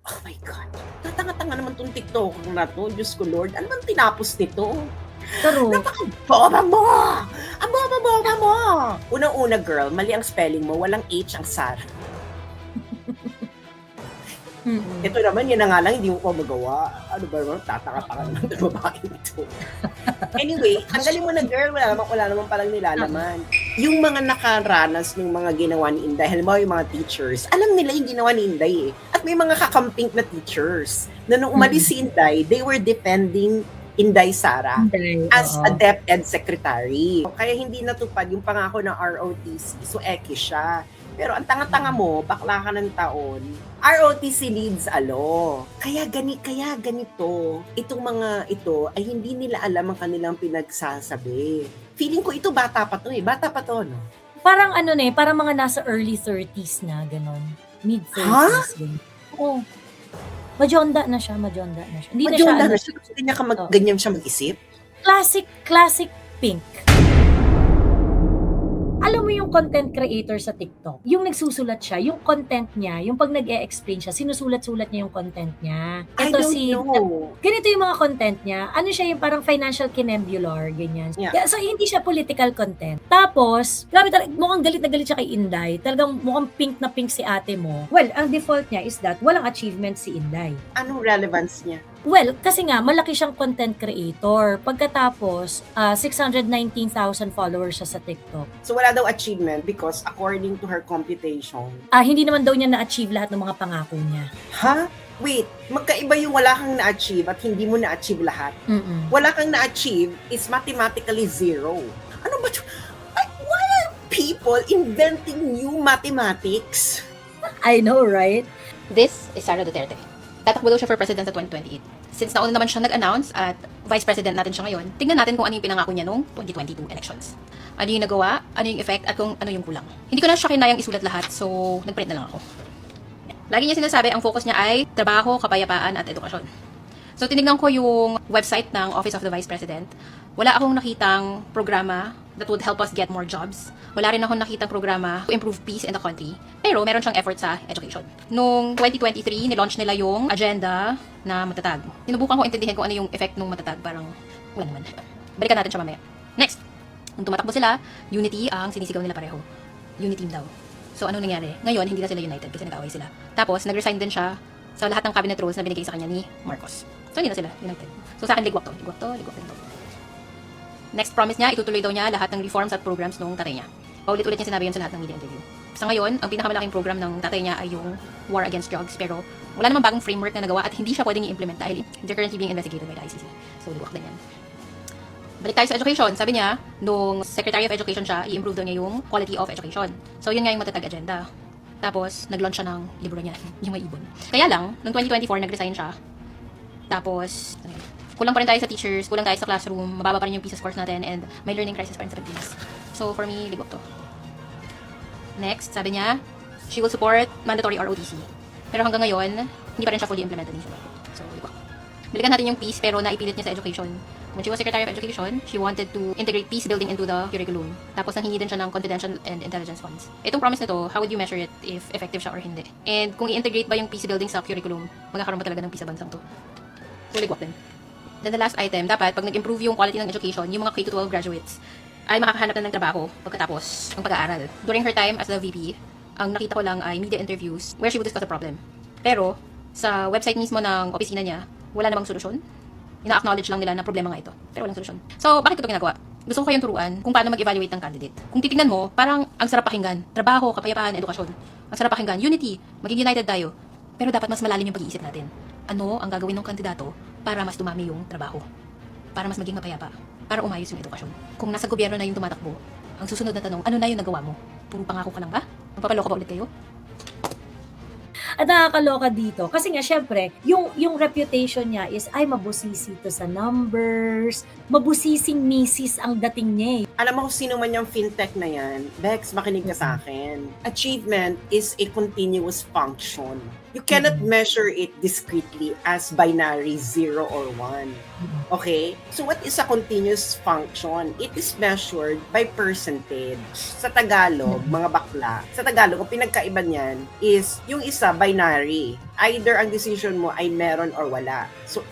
Oh my God, tatanga-tanga naman 'tong TikToker na 'to, Diyos ko Lord, ano bang tinapos nito? True. Napaka-boba mo! Ang boba-boba mo! Unang-una girl, mali ang spelling mo, walang H ang Sarah. Ito naman, yun na nga lang, hindi mo pa magawa. Ano ba naman, tataka-taka naman ng babae ito. Anyway, ang galing mo na girl, wala naman palang nilalaman. Yung mga nakaranas ng mga ginawa ni Inday, halimbawa yung mga teachers, alam nila yung ginawa ni Inday eh. At may mga kakamping na teachers na nung umalis si Inday, they were defending Inday Sara as a DepEd secretary. Kaya hindi natupad yung pangako ng ROTC, so eki siya. Pero ang tanga-tanga mo, bakla ka ng taon, ROTC needs a law. Kaya ganito, itong mga ito ay hindi nila alam ang kanilang pinagsasabi. Feeling ko ito bata pa to, no? Parang ano na parang mga nasa early 30s na, ganon. Mid-30s. Oo. Majonda na siya. Hindi Majonda na na siya. Hindi niya ganyan siya mag-isip. Classic pink. Alam mo yung content creator sa TikTok, yung nagsusulat siya, yung content niya, yung pag nag-e-explain siya, sinusulat-sulat niya yung content niya. I don't know. Ganito yung mga content niya. Ano siya yung parang financial kinembular, ganyan. Yeah. So, hindi siya political content. Tapos, grabe talaga, mukhang galit na galit siya kay Inday. Talagang mukhang pink na pink si ate mo. Well, ang default niya is that walang achievement si Inday. Anong relevance niya? Well, kasi nga, malaki siyang content creator. Pagkatapos, 619,000 followers siya sa TikTok. So wala daw achievement because according to her computation. Hindi naman daw niya na-achieve lahat ng mga pangako niya. Ha? Wait, magkaiba yung wala kang na-achieve at hindi mo na-achieve lahat. Wala kang na-achieve is mathematically zero. Ano ba? Why are people inventing new mathematics? I know, right? This is Sara Duterte. Tatakbo daw siya for president sa 2028. Since nauna naman siya nag-announce at vice president natin siya ngayon, tignan natin kung ano yung pinangako niya noong 2022 elections. Ano yung nagawa, ano yung effect, at kung ano yung kulang. Hindi ko na siya kinayang isulat lahat, so nag-print na lang ako. Lagi niya sinasabi, ang focus niya ay trabaho, kapayapaan, at edukasyon. So tinignan ko yung website ng Office of the Vice President. Wala akong nakitang programa that would help us get more jobs. Wala rin akong nakitang programa to improve peace in the country. Pero meron siyang effort sa education. Noong 2023, nilaunch nila yung agenda na matatag. Sinubukan ko intindihin kung ano yung effect ng matatag. Parang wala naman. Balikan natin siya mamaya. Next, nung tumatakbo sila, unity ang sinisigaw nila pareho. Unity daw. So ano nangyari? Ngayon, hindi na sila united kasi nag-away sila. Tapos, nag-resign din siya sa lahat ng cabinet roles na binigay sa kanya ni Marcos. So hindi na sila united. So sa akin, ligwak to. Next promise niya, itutuloy daw niya lahat ng reforms at programs nung tatay niya. Paulit-ulit niya sinabi yun sa lahat ng media interview. Sa ngayon, ang pinakamalaking program ng tatay niya ay yung War Against Drugs, pero wala namang bagong framework na nagawa at hindi siya pwedeng i-implement dahil they're currently being investigated by the ICC. So, liwak din yan. Balik tayo sa education. Sabi niya, nung Secretary of Education siya, i-improve daw niya yung quality of education. So, yun nga yung matatag agenda. Tapos, nag-launch siya ng libro niya, yung may ibon. Kaya lang, nung 2024, nag-resign siya. Tapos, kulang pa rin tayo sa teachers, kulang tayo sa classroom, mababa pa rin yung PISA scores natin, and may learning crisis pa rin sa Pilipinas. So, for me, ligwak to. Next, sabi niya, she will support mandatory ROTC. Pero hanggang ngayon, hindi pa rin siya fully implemented ni Sumay. So, ligwak. Balikan natin yung peace, pero naipilit niya sa education. When she was Secretary of Education, she wanted to integrate peace building into the curriculum. Tapos, nanghingi din siya ng confidential and intelligence funds. Itong promise na to, how would you measure it if effective siya or hindi? And kung i-integrate ba yung peace building sa curriculum, magkakaroon ba talaga ng peace sa bansang to? So, ligwak din. Then the last item, dapat pag nag-improve yung quality ng education, yung mga K-12 graduates ay makakahanap na ng trabaho pagkatapos ng pag-aaral. During her time as the VP, ang nakita ko lang ay media interviews where she would discuss the problem. Pero sa website mismo ng opisina niya, wala namang solusyon. Ina-acknowledge lang nila na problema nga ito, pero walang solusyon. So, bakit ito ginagawa? Gusto ko kayong turuan kung paano mag-evaluate ng candidate. Kung titingnan mo, parang ang sarap pakinggan. Trabaho, kapayapaan, edukasyon. Ang sarap pakinggan. Unity. Maging united tayo. Pero dapat mas malalim yung pag-iisip natin. Ano ang gagawin ng kandidato para mas dumami yung trabaho? Para mas maging mapayapa? Para umayos yung edukasyon? Kung nasa gobyerno na yung tumatakbo, ang susunod na tanong, ano na yung nagawa mo? Puro pangako ka lang ba? Magpapaloko ba ulit kayo? At nakakaloka dito. Kasi nga, syempre, yung reputation niya is, ay, mabusisi to sa numbers, mabusising misis ang dating niya eh. Alam mo kung sino man yung fintech na yan, Bex, makinig ka sa akin. Achievement is a continuous function. You cannot measure it discretely as binary 0 or 1. Okay? So what is a continuous function? It is measured by percentage. Sa Tagalog, mga bakla, sa Tagalog, ang pinagkaiba niyan is yung isa binary Either ang decision mo ay meron or wala. So,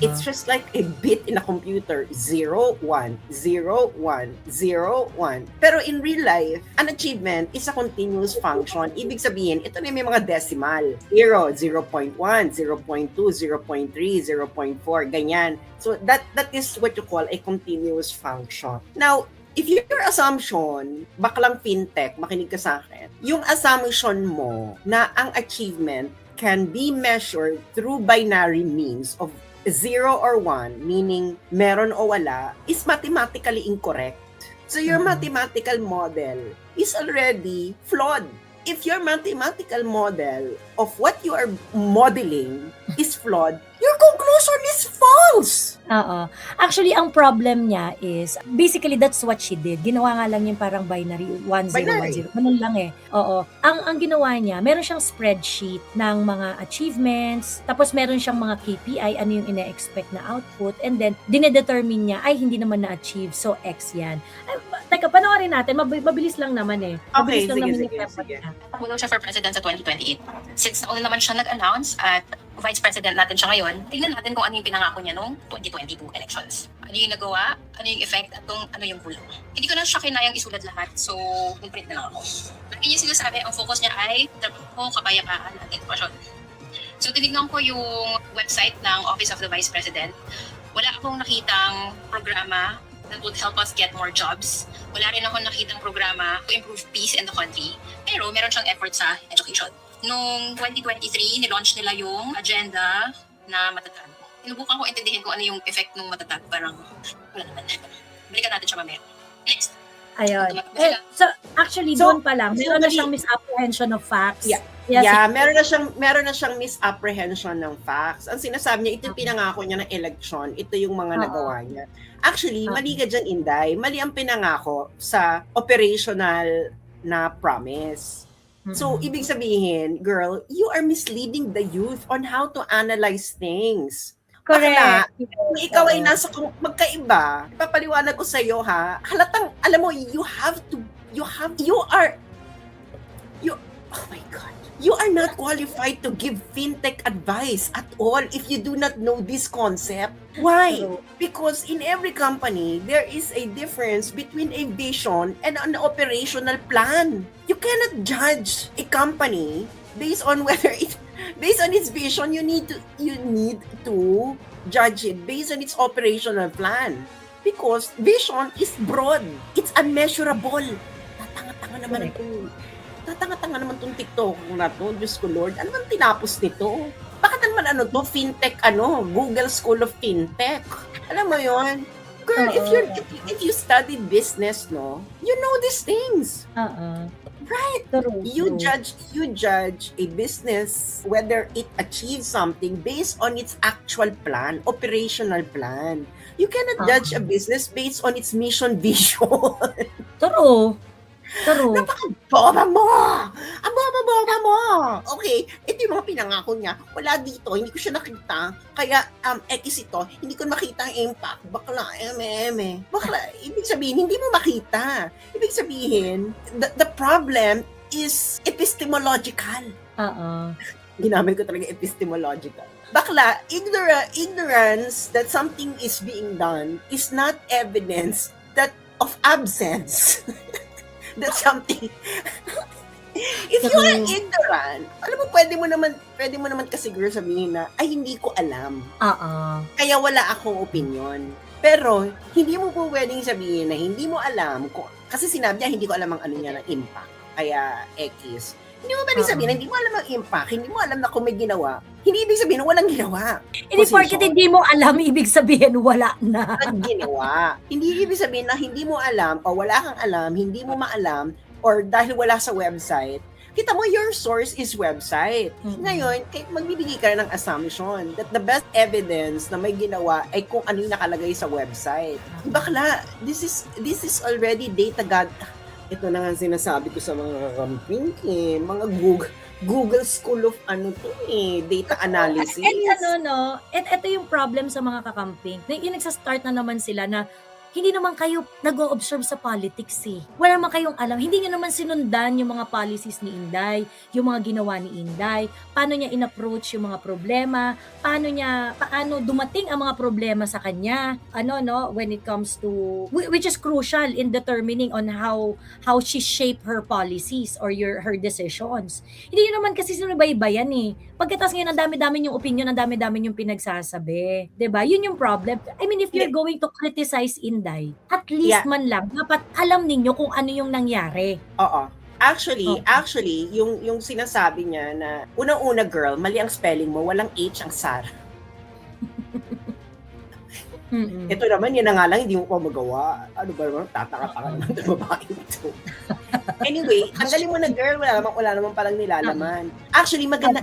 it's just like a bit in a computer. 0, 1, 0, 1, 0, 1. Pero in real life, an achievement is a continuous function. Ibig sabihin, ito na may mga decimal. 0, 0.1, 0.2, 0.3, 0.4, ganyan. So, that is what you call a continuous function. Now, if your assumption, baklang fintech, makinig ka sa akin, yung assumption mo na ang achievement can be measured through binary means of 0 or 1, meaning meron o wala, is mathematically incorrect. So your mathematical model is already flawed. If your mathematical model of what you are modeling is flawed, your conclusion is false. Oo. Actually, ang problem niya is, basically, that's what she did. Ginawa nga lang yung parang binary, 1-0, Binary. 1-0. Ganun lang eh. Oo. Ang ginawa niya, meron siyang spreadsheet ng mga achievements, tapos meron siyang mga KPI, ano yung ina-expect na output, and then, dinedetermine niya, ay, hindi naman na-achieve, so X yan. Ay, teka, panoorin natin, mabilis lang naman eh. Mabilis lang naman yung effort niya. Takbo daw siya for president sa 2028. Since nauna naman siya nag-announce at vice president natin siya ngayon, tingnan natin kung ano yung pinangako niya noong 2022 elections. Ano yung nagawa, ano yung effect, at kung ano yung kulang. Hindi ko na siya kinayang isulat lahat, so nag-print na lang ako. Lagi niya sinasabi, ang focus niya ay trabaho, kapayapaan, at edukasyon. So tinignan ko yung website ng Office of the Vice President. Wala akong nakitang programa that would help us get more jobs. Wala rin ako nakitang programa to improve peace in the country. Pero meron siyang effort sa education. Noong 2023, nilaunch nila yung agenda na matatag. Sinubukan ko intindihin kung ano yung effect ng matatag. Parang wala naman. Balikan natin siya mamaya. Next. Ayun. So, actually, So, doon pa lang, meron na siyang misapprehension of facts. Yeah. Yes, Yeah, meron na siyang misapprehension ng facts. Ang sinasabi niya, ito yung pinangako niya ng election, ito yung mga nagawa niya. Actually, mali ka dyan, Inday. Mali ang pinangako sa operational na promise. So, ibig sabihin, girl, you are misleading the youth on how to analyze things. Bakla, kung ikaw ay nasa magkaiba, ipapaliwanag ko sa iyo ha, halatang, alam mo, oh my God, you are not qualified to give fintech advice at all if you do not know this concept. Why? Because in every company, there is a difference between a vision and an operational plan. You cannot judge a company based on its vision. You need to judge it based on its operational plan. Because vision is broad. It's unmeasurable. Tatanga-tanga naman itong TikTok na to. Diyos ko Lord, ano man tinapos nito? Bakit naman fintech, Google School of Fintech. Alam mo yon? Girl, if you study business, no, you know these things. Right. You judge a business whether it achieves something based on its actual plan, operational plan. You cannot judge a business based on its mission vision. True. Napaka-boba mo! Ang boba mo! Okay, ito yung mga pinangako niya. Wala dito, hindi ko siya nakita. Kaya, X ito, hindi ko makita ang impact. Bakla, Bakla, ibig sabihin, hindi mo makita. Ibig sabihin, the problem is epistemological. Ginamit ko talaga epistemological. Bakla, ignorance that something is being done is not evidence that of absence. That's something. If you are ignorant, alam mo, pwede mo naman kasi girl sabihin na, ay, hindi ko alam. Kaya wala akong opinion. Pero, hindi mo po pwedeng sabihin na hindi mo alam, kasi sinabi niya, hindi ko alam ang ano niya ng impact. Kaya, X. Hindi mo pwedeng sabihin na hindi mo alam ang impact, hindi mo alam na kung may ginawa. Hindi ibig sabihin na walang ginawa. Hindi porket hindi mo alam, ibig sabihin wala na. Walang ginawa. Hindi ibig sabihin na hindi mo alam o wala kang alam, hindi mo maalam, or dahil wala sa website. Kita mo, your source is website. Ngayon, magbibigay ka ng assumption that the best evidence na may ginawa ay kung ano yung nakalagay sa website. Bakla, this is already data god. Ito na nga sinasabi ko sa mga camping, mga Google School of data analysis. At ito yung problem sa mga kakamping. Yung nagsastart na naman sila na hindi naman kayo nag-o-observe sa politics eh. Wala naman kayong alam. Hindi niyo naman sinundan yung mga policies ni Inday, yung mga ginawa ni Inday, paano niya in-approach yung mga problema, paano dumating ang mga problema sa kanya, when it comes to, which is crucial in determining on how she shape her policies or her decisions. Hindi niyo naman kasi sinubaybayan eh. Pagkatapos ngayon, ang dami-dami yung opinion, ang dami-dami yung pinagsasabi. 'Di ba? Yun yung problem. I mean, if you're going to criticize Inday, at least man lang, dapat alam ninyo kung ano yung nangyari. Oo. Actually, yung sinasabi niya na unang-una girl, mali ang spelling mo, walang H ang Sara. Mm-mm. Ito naman, yun na nga lang, hindi mo pa magawa. Ano ba naman, tataka-taka naman ng babae ito. Anyway, tanggalin mo na girl, wala naman palang nilalaman. Actually, maganda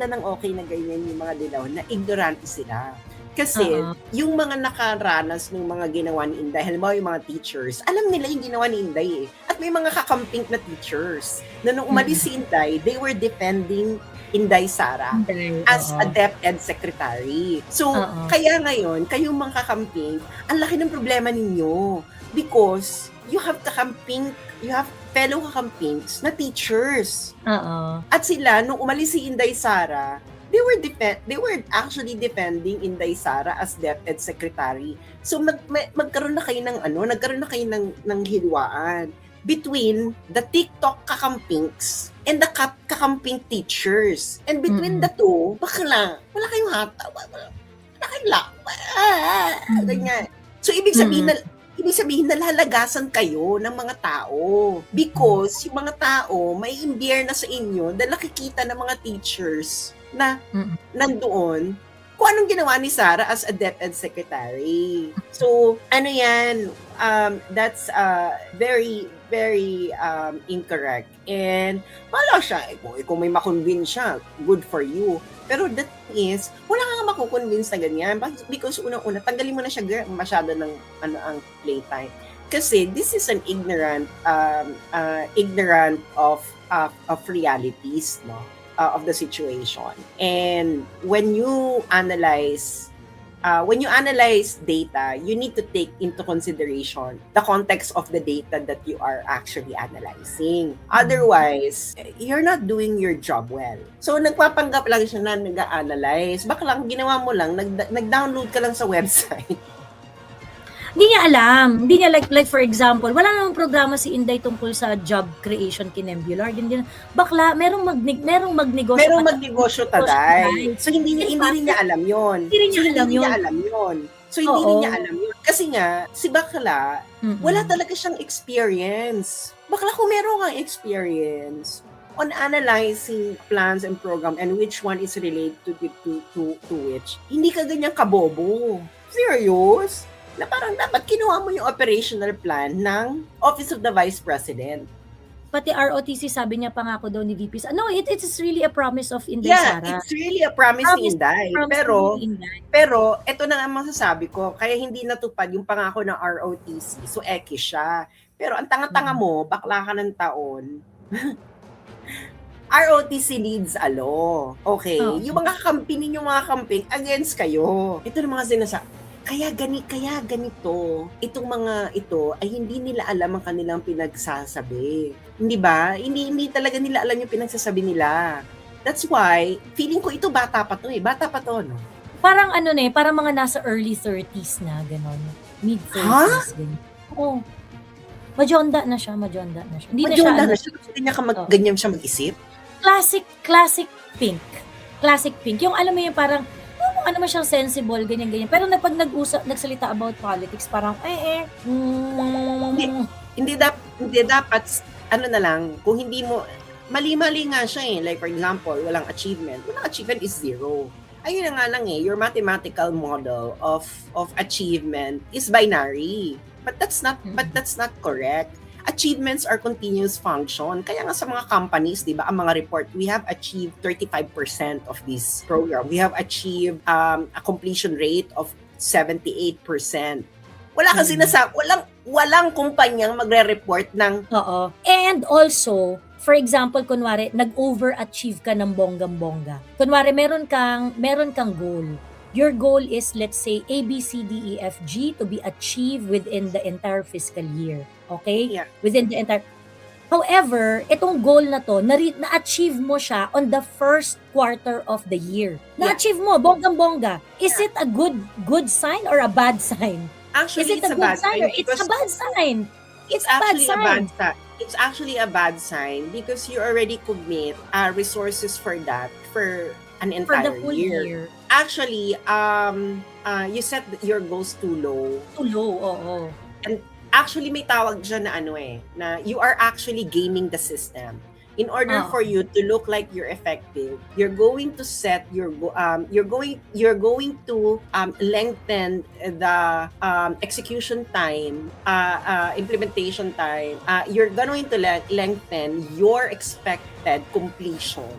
ng okay na ganyan yung mga dilaw na ignorante sila. Kasi, yung mga nakaranas ng mga ginawa ni Inday, halimbawa yung mga teachers, alam nila yung ginawa ni Inday eh. At may mga kakamping na teachers na nung umalis si Inday, they were defending Inday Sara as a DepEd secretary. So, kaya ngayon, kayong mga kakamping, ang laki ng problema ninyo because you have fellow kakampings na teachers. At sila, nung umalis si Inday Sara, they were actually defending Inday Sara as DepEd secretary. So nagkaroon na kayo ng hilwaan between the TikTok kakampings and the kakamping teachers. And between the two, wala kayong hata. Wala kayong ganyan. So ibig sabihin nalalagasan kayo ng mga tao because yung mga tao may imbiyer na sa inyo dahil nakikita ng mga teachers na nandoon kung anong ginawa ni Sara as a DepEd secretary. So, that's very, very incorrect. And, wala siya. Kung may makonvince siya, good for you. Pero that is, wala kang makukonvince na ganyan. Because unang-una, tanggalin mo na siya, girl, masyado ng ang playtime. Kasi this is an ignorant of realities, no? Of the situation. And when you analyze data, you need to take into consideration the context of the data that you are actually analyzing. Otherwise, you're not doing your job well. So, nagpapanggap lang siya na nag-analyze. Baklang ginawa mo lang, nag-download ka lang sa website. Hindi niya alam. Hindi niya like for example, wala namang programa si Inday tungkol sa job creation kay Nebular. Bakla, merong magnegosyo. Merong magnegosyo taday. So hindi rin niya alam 'yon. Hindi rin niya alam 'yon. Kasi nga si Bakla, wala talaga siyang experience. Bakla kung meron kang experience on analyzing plans and program and which one is related to which, hindi ka ganyan kabobo. Serious? Na parang dapat kinuha mo yung operational plan ng Office of the Vice President. Pati ROTC sabi niya pangako daw ni VP. No, it is really a promise of Inday Sara. Sara. It's really a promise ni Inday. Pero ito na nga masasabi ko, kaya hindi natupad yung pangako ng ROTC. So eki siya. Pero ang tanga-tanga mo, bakla ka ng taon. ROTC needs a law. Okay? Yung mga kakampi ninyong mga kamping against kayo. Ito na mga sinasabi. Kaya ganito, itong mga ito ay hindi nila alam ang kanilang pinagsasabi. Hindi ba? Hindi talaga nila alam yung pinagsasabi nila. That's why, feeling ko ito bata pa to, no? Parang parang mga nasa early 30s na, gano'n. Mid-30s, gano'n. Oo. Majonda na siya. Hindi na siya. Ganyan siya mag-isip? Classic pink. Classic pink. Yung alam mo yung parang, naman siyang sensible, ganyan. Pero pag nagsalita about politics, parang, Hindi dapat, na lang, kung hindi mo, mali-mali nga siya eh. Like for example, walang achievement. Walang achievement is zero. Ayun na nga lang eh, your mathematical model of achievement is binary. But that's not correct. Achievements are continuous function. Kaya nga sa mga companies, di ba, ang mga report, we have achieved 35% of this program. We have achieved a completion rate of 78%. Wala kasi walang kumpanyang magre-report ng... Oo. And also, for example, kunwari, nag-overachieve ka ng bonggang-bongga. Kunwari, meron kang goal. your goal is, let's say, A, B, C, D, E, F, G to be achieved within the entire fiscal year. Okay? Yeah. Within the entire... However, itong goal na to, na-achieve mo siya on the first quarter of the year. Na-achieve mo, bonggang-bongga. Is it a good sign or a bad sign? Actually, Is it it's a a bad good sign or sign it's because a bad sign? it's a bad actually a bad sign. sign. It's actually a bad sign because you already commit resources for that for an For the entire full year. year. Actually, you set your goals too low. Too low, oo. Actually, may tawag dyan na na you are actually gaming the system. In order Oo. for you to look like you're effective, you're going to set your you're going to lengthen the execution time, implementation time. You're going to lengthen your expected completion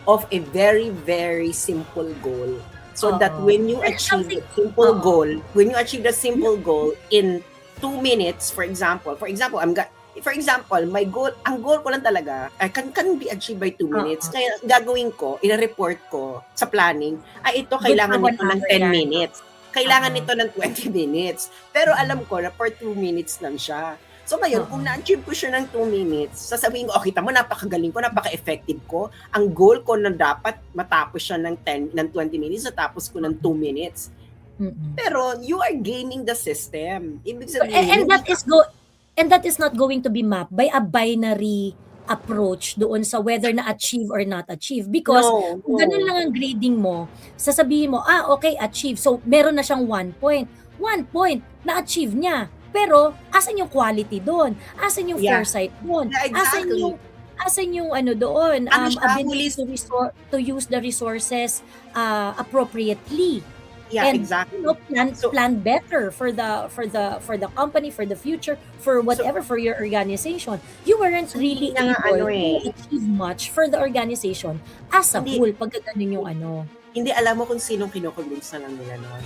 of a very, very simple goal. So that Oo. when you There's achieve something- the simple Oo. goal, when you achieve the simple goal in 2 minutes, for example, my goal, ang goal ko lang talaga, can be achieved by 2 minutes. Oo. Kaya gagawin ko, i-report ko sa planning, ito kailangan for 1 nito ng hour 10 yan. minutes. Kailangan Oo. nito ng 20 minutes. Pero alam ko na for 2 minutes lang siya. So ngayon, Oo. kung na-achieve ko siya ng 2 minutes, sasabihin ko, kita mo, napakagaling ko, napaka-effective ko. Ang goal ko na dapat matapos siya ng 20 minutes, natapos ko ng 2 minutes. Mm-mm. Pero you are gaming the system. Ibig So, sabihin, and that is not going to be mapped by a binary approach doon sa whether na-achieve or not achieve. Because kung ganun lang ang grading mo, sasabihin mo, okay, achieve. So, meron na siyang 1 point. 1 point, na-achieve niya. Pero, asan yung quality doon? Asan yung Yeah. foresight doon? Yeah, exactly. Asan yung ano doon? Ano siya, Ability to use the resources appropriately. Yeah, And, exactly. Plan better for the company, for the future, for whatever, for your organization. You weren't really Hindi nga able to achieve much for the organization as a Hindi. whole pag ganun yung ano. Hindi alam mo kung sinong kinukonvince na lang nila noon.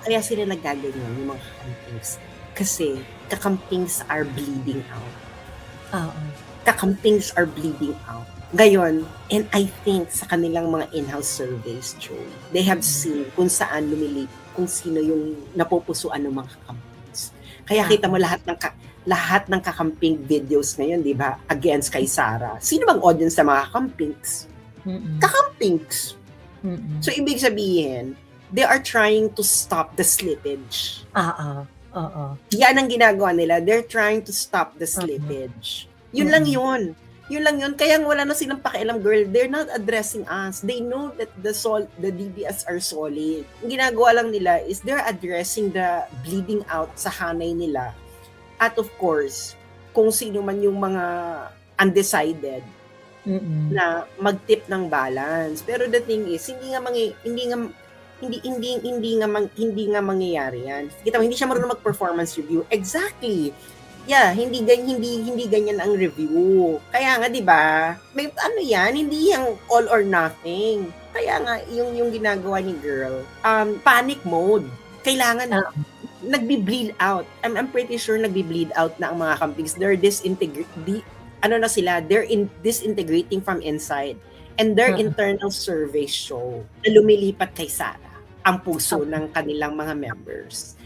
Kaya sila nagaganyan, yung mga kakampings. Kasi kakampings are bleeding out. Oo. Kakampings are bleeding out. Ngayon, and I think sa kanilang mga in-house surveys, Joe, they have seen kung saan kung sino yung napupusuan ng mga kakampings. Kaya kita mo lahat ng kakamping videos ngayon, di ba, against kay Sara. Sino bang audience sa mga kakampings? Kakampings. So, ibig sabihin, they are trying to stop the slippage. Oo. Yan ang ginagawa nila. They're trying to stop the slippage. Yun lang yun. Yun lang yun. Kaya wala na silang pakialam, girl. They're not addressing us. They know that the DBS are solid. Ang ginagawa lang nila is they're addressing the bleeding out sa hanay nila. At of course, kung sino man yung mga undecided na mag-tip ng balance. Pero the thing is, hindi nga mangyayari yan. Kita mo, hindi siya marunong mag-performance review. Exactly. Yeah, hindi ganyan ang review. Kaya nga 'di ba? May yan, hindi yang all or nothing. Kaya nga yung ginagawa ni girl, panic mode. Kailangan nagbi-bleed out. I'm pretty sure nagbi-bleed out na ang mga campings. They're disintegrating from inside. And their internal surveys show na lumilipat kay Sara ang puso ng kanilang mga members.